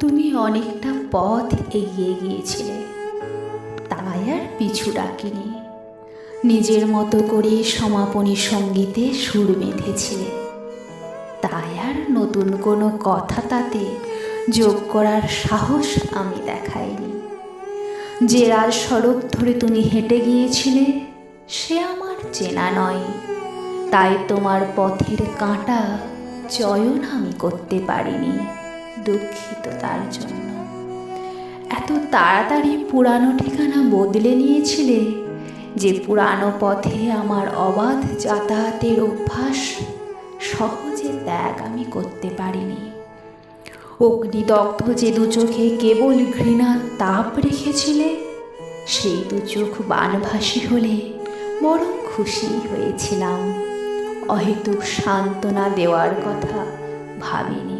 তুমি অনেকটা পথ এগিয়ে গিয়েছিলে, তাই আর পিছু ডাকিনি। নিজের মতো করে সমাপনী সঙ্গীতে সুর বেঁধেছিলে, তাই আর নতুন কোনো কথা তাতে যোগ করার সাহস আমি দেখাইনি। যে রাজ সড়ক ধরে তুমি হেঁটে গিয়েছিলে সে আমার চেনা নয়, তাই তোমার পথের কাঁটা চয়ন আমি করতে পারিনি। দুঃখিত তার জন্য। এত তাড়াতাড়ি পুরানো ঠিকানা বদলে নিয়েছিলে যে পুরানো পথে আমার অবাধ যাতায়াতের অভ্যাস সহজে ত্যাগ আমি করতে পারিনি। অগ্নিদগ্ধ যে দু চোখে কেবল ঘৃণার তাপ রেখেছিলে, সেই দু চোখ বানভাসী হলে বরং খুশি হয়েছিলাম। অহেতুক সান্ত্বনা দেওয়ার কথা ভাবিনি।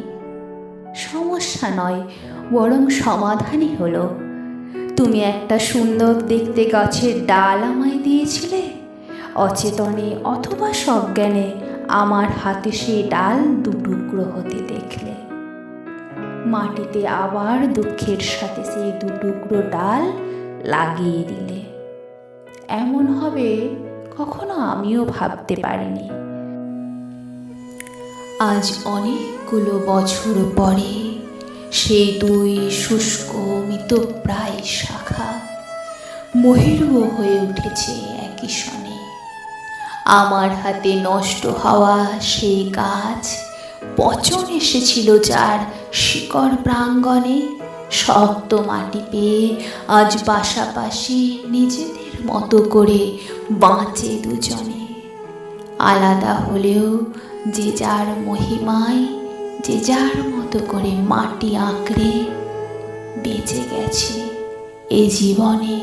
সমস্যা নয়, বরং সমাধানই হলো। তুমি একটা সুন্দর দেখতে গাছের ডাল আমায় দিয়েছিলে, অচেতনে অথবা সজ্ঞানে আমার হাতে সেই ডাল দুটুকরো হতে দেখলে। মাটিতে আবার দুঃখের সাথে সেই দুটুকরো ডাল লাগিয়ে দিলে। এমন হবে কখনো আমিও ভাবতে পারিনি। আজ অনেকগুলো বছর পরে সেই দুই শুষ্ক মৃতপ্রায় শাখা মহিরুহ হয়ে উঠেছে একই সনে। আমার হাতে নষ্ট হওয়া সেই গাছ পচন এসেছিল যার শিকড় প্রাঙ্গণে, শক্ত মাটি পেয়ে আজ পাশাপাশি নিজেদের মতো করে বাঁচে দুজনে। আলাদা হলেও যে যার মহিমায় যে যার মতো করে মাটি আঁকড়ে বেঁচে গেছে এ জীবনে।